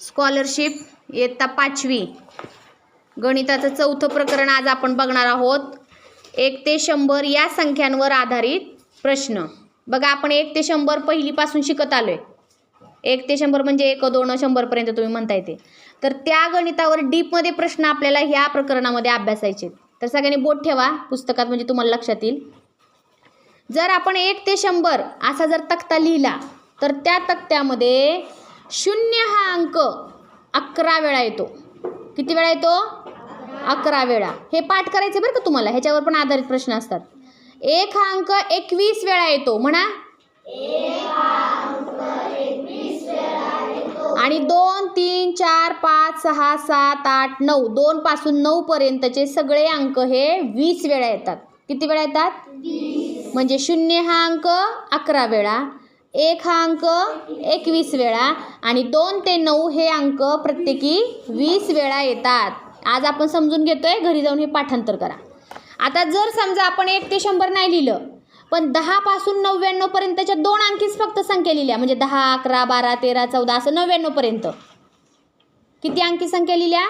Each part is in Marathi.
स्कॉलरशिप इयत्ता 5वी गणिताचं चौथं प्रकरण आज आपण बघणार आहोत. 1 ते 100 या संख्यांवर आधारित प्रश्न. बघा आपण 1 ते 100 पहिलीपासून शिकत आलोय. 1 ते 100 म्हणजे 1, 2, 100 पर्यंत तुम्ही म्हणताय ते. तर त्या गणितावर डीपमध्ये प्रश्न आपल्याला ह्या प्रकरणामध्ये अभ्यासायचे. तर सगळ्यांनी बोट ठेवा पुस्तकात म्हणजे तुम्हाला लक्षात येईल. जर आपण 1 ते 100 असा जर तक्ता लिहिला तर त्या तक्त्यामध्ये 0 हा अंक 11 वेळा येतो. किती वेळा येतो? 11 वेळा. हे पाठ करायचे बरं का तुम्हाला, ह्याच्यावर पण आधारित प्रश्न असतात. 1 हा अंक 21 वेळा येतो. म्हणा 1 हा अंक 21 वेळा येतो. आणि 2, 3, 4, 5, 6, 7, 8, 9 2 पासून 9 पर्यंतचे सगळे अंक हे 20 वेळा येतात. किती वेळा येतात? 20. म्हणजे 0 हा अंक 11 वेळा, 1 हा अंक 21 वेळा आणि 2 ते 9 हे अंक प्रत्येकी 20 वेळा येतात. आज आपण समजून घेतोय, घरी जाऊन हे पाठांतर करा. आता जर समजा आपण 1 ते 100 नाही लिहिलं पण 10 पासून 99 पर्यंतच्या 2 अंकीच फक्त संख्या लिहिल्या, म्हणजे 10, 11, 12, 13, 14 असं 99 पर्यंत किती अंकी संख्या लिहिल्या?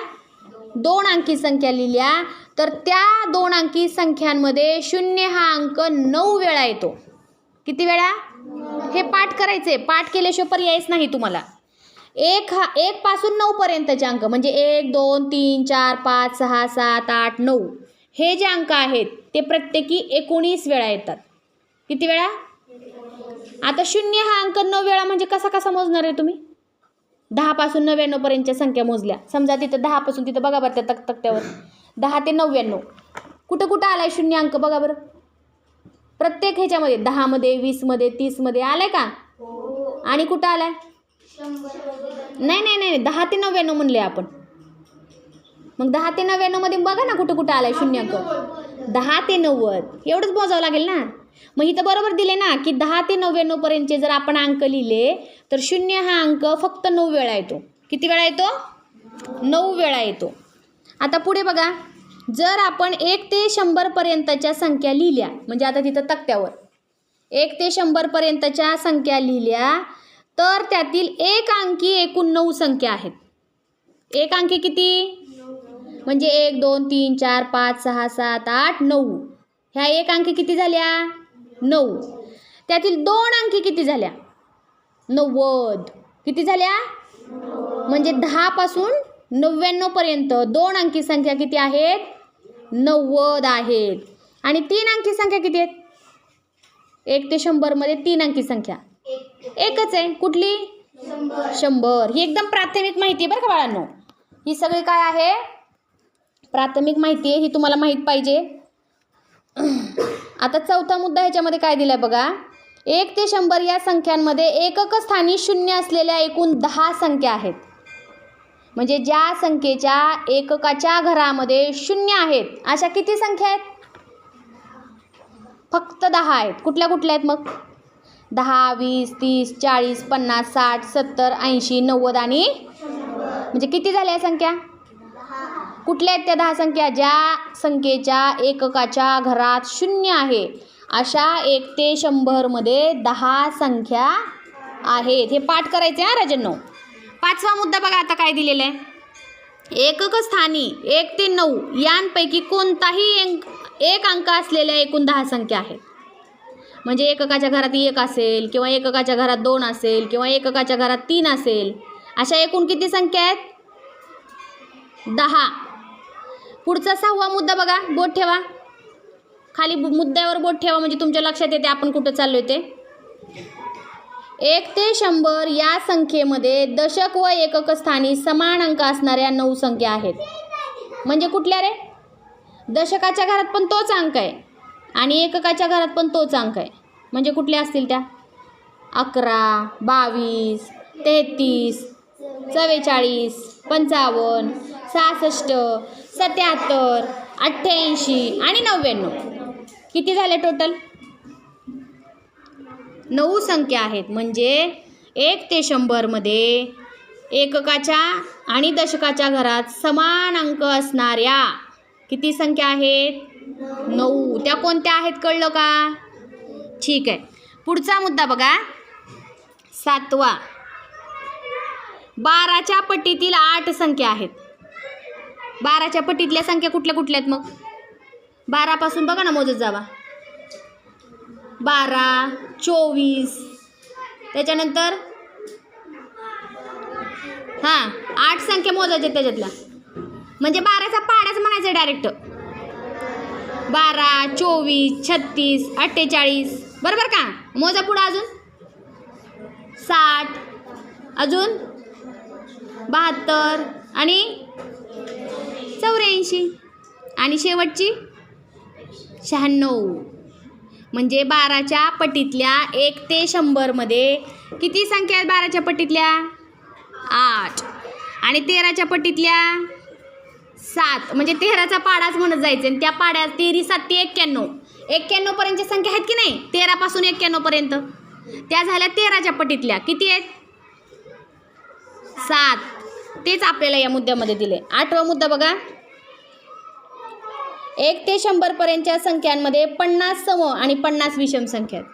2 अंकी संख्या लिहिल्या. तर त्या 2 अंकी संख्यांमध्ये 0 हा अंक 9 वेळा येतो. किती वेळा? हे पाठ करायचे. पाठ केल्याशिवाय पर्यायच नाही तुम्हाला. 1 पासून 9 पर्यंतचे अंक म्हणजे 1, 2, 3, 4, 5, 6, 7, 8, 9 हे जे अंक आहेत ते प्रत्येकी 19 वेळा येतात. किती वेळा? आता 0 हा अंक 9 वेळा म्हणजे कसा मोजणार आहे तुम्ही? 10 पासून 99 पर्यंतच्या संख्या मोजल्या. समजा तिथं 10 पासून तिथं बघा बरं त्या तक्त्यावर 10 ते 99 कुठं आलाय 0 अंक बघा बरं. प्रत्येक ह्याच्यामध्ये 10 मध्ये, 20 मध्ये, 30 मध्ये आलाय का? आणि कुठं आलाय? नाही 10 ते 99 म्हणले आपण. मग 10 ते 99 मध्ये बघा ना कुठं आलाय 0 अंक. 10 ते 90 एवढंच मोजावं लागेल ना. मग इथं बरोबर दिले ना की 10 ते 99 पर्यंतचे जर आपण अंक लिहिले तर 0 हा अंक फक्त 9 वेळा येतो. किती वेळा येतो? 9 वेळा येतो. आता पुढे बघा, जर आपण 1 ते 100 पर्यंतच्या संख्या लिहिल्या म्हणजे आता तिथं तक्त्यावर 1 ते 100 पर्यंतच्या संख्या लिहिल्या तर त्यातील 1 अंकी एकूण 9 संख्या आहेत. 1 अंकी किती? म्हणजे 1, 2, 3, 4, 5, 6, 7, 8, 9 ह्या 1 अंकी किती झाल्या? 9. त्यातील 2 अंकी किती झाल्या? 90. किती झाल्या? म्हणजे 10 पासून 99 पर्यंत 2 अंकी संख्या किती आहेत? 90 आहेत. आणि 3 अंकी संख्या किती आहेत? 1 ते 100 मध्ये 3 अंकी संख्या एकच आहे. कुठली? 100. ही एकदम प्राथमिक माहिती आहे बरं का बाळांनो. ही सगळी काय आहे? प्राथमिक माहिती आहे. ही तुम्हाला माहीत पाहिजे. आता चौथा मुद्दा ह्याच्यामध्ये काय दिलाय बघा. 1 ते 100 या संख्यांमध्ये एकक स्थानी 0 असलेल्या एकूण 10 संख्या आहेत. म्हणजे ज्या संख्येच्या एककाच्या घरामध्ये 0 आहेत अशा किती संख्या आहेत? फक्त 10 आहेत. कुठल्या आहेत मग? 10, 20, 30, 40, 50, 60, 70, 80, 90 आणि म्हणजे किती झाल्या संख्या? कुठल्या आहेत त्या 10 संख्या? ज्या संख्येच्या एककाच्या घरात 0 आहे अशा 1 ते 100 मध्ये 10 संख्या आहेत. हे पाठ करायचे हा राजांनो. 5वा मुद्दा बघा आता काय दिलेला आहे. एकक स्थानी 1 ते 9 यांपैकी कोणताही एक अंक असलेल्या एकूण 10 संख्या आहेत. म्हणजे एककाच्या घरात 1 असेल किंवा एककाच्या घरात 2 असेल किंवा एककाच्या घरात 3 असेल अशा एकूण किती संख्या आहेत? 10. पुढचा 6वा मुद्दा बघा. बोट ठेवा खाली, मुद्द्यावर बोट ठेवा म्हणजे तुमच्या लक्षात येते आपण कुठं चाललोय ते. 1 ते 100 या संख्येमध्ये दशक व एकक स्थानी समान अंक असणाऱ्या 9 संख्या आहेत. म्हणजे कुठल्या रे? दशकाच्या घरात पण तोच अंक आहे आणि एककाच्या घरात पण तोच अंक आहे. म्हणजे कुठल्या असतील त्या? 11, 22, 33, 44, 55, 66, 77, 88 आणि 99. किती झाले टोटल? 9 संख्या आहेत. म्हणजे 1 ते 100 मध्ये एककाच्या आणि दशकाच्या घरात समान अंक असणाऱ्या किती संख्या आहेत? 9. त्या कोणत्या आहेत कळलं का? ठीक आहे. पुढचा मुद्दा बघा 7वा. 12च्या पटीतील 8 संख्या आहेत. 12च्या पटीतल्या संख्या कुठल्या कुठल्या आहेत मग? 12 पासून बघा ना, मोजत जावा. 12, 24, त्याच्यानंतर 8 संख्या मोजायच्या त्याच्यातल्या, म्हणजे 12चा पाडाच म्हणायचं डायरेक्ट. 12, 24, 36, 48, बरोबर का? मोजा पुढं अजून 60, अजून 72 आणि 84 आणि शेवटची 96. म्हणजे 12च्या पटीतल्या 1 ते 100 मध्ये किती संख्या आहेत? 12च्या पटीतल्या 8 आणि 13च्या पटीतल्या 7, म्हणजे 13चा पाडाच म्हणत जायचं. आणि त्या पाड्यात 13 7 ते 91. 91 पर्यंतच्या संख्या आहेत की नाही? 13 पासून 91 पर्यंत त्या झाल्या 13च्या पटीतल्या. किती आहेत? 7. तेच आपल्याला या मुद्द्यामध्ये दिले. 8वा मुद्दा बघा. 1 ते 100 पर्यंतच्या संख्यांमध्ये 50 सम आणि 50 विषम संख्या आहेत.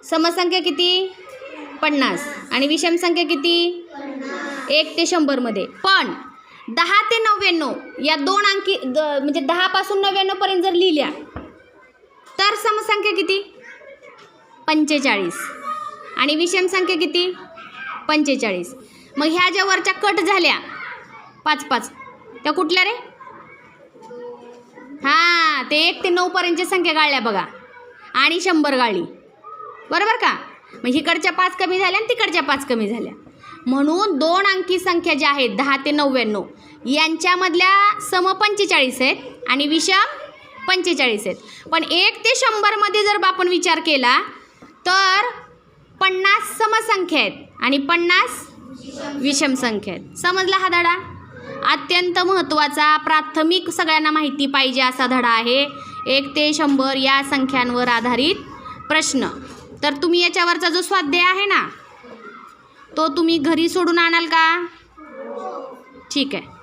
समसंख्या किती? 50 आणि विषम संख्या किती? 1 ते 100 मध्ये. पण 10 ते 99 या दोन अंकी म्हणजे 10 पासून 99 पर्यंत जर लिहिल्या तर समसंख्या किती? 45 आणि विषम संख्या किती? 45. मग ह्या ज्या वरच्या कट झाल्या 5-5 त्या कुठल्या रे? ते 1 ते 9 पर्यंतच्या संख्या गाळल्या बघा आणि 100 गाळली, बरोबर का? मग इकडच्या 5 कमी झाल्या आणि तिकडच्या 5 कमी झाल्या. म्हणून 2 अंकी संख्या ज्या आहेत 10 ते 99 यांच्यामधल्या सम 45 आहेत आणि विषम 45 आहेत. पण 1 ते 100 मध्ये जर आपण विचार केला तर 50 समसंख्या आहेत आणि 50 विषम संख्या आहेत. समजला हा धडा? अत्यंत महत्त्वाचा, प्राथमिक सगळ्यांना माहिती पाहिजे असा धडा आहे 1 ते 100 या संख्यांवर आधारित प्रश्न. तर तुम्ही याच्यावरचा जो स्वाध्याय आहे ना तो तुम्ही घरी सोडून आणाल का? ठीक आहे.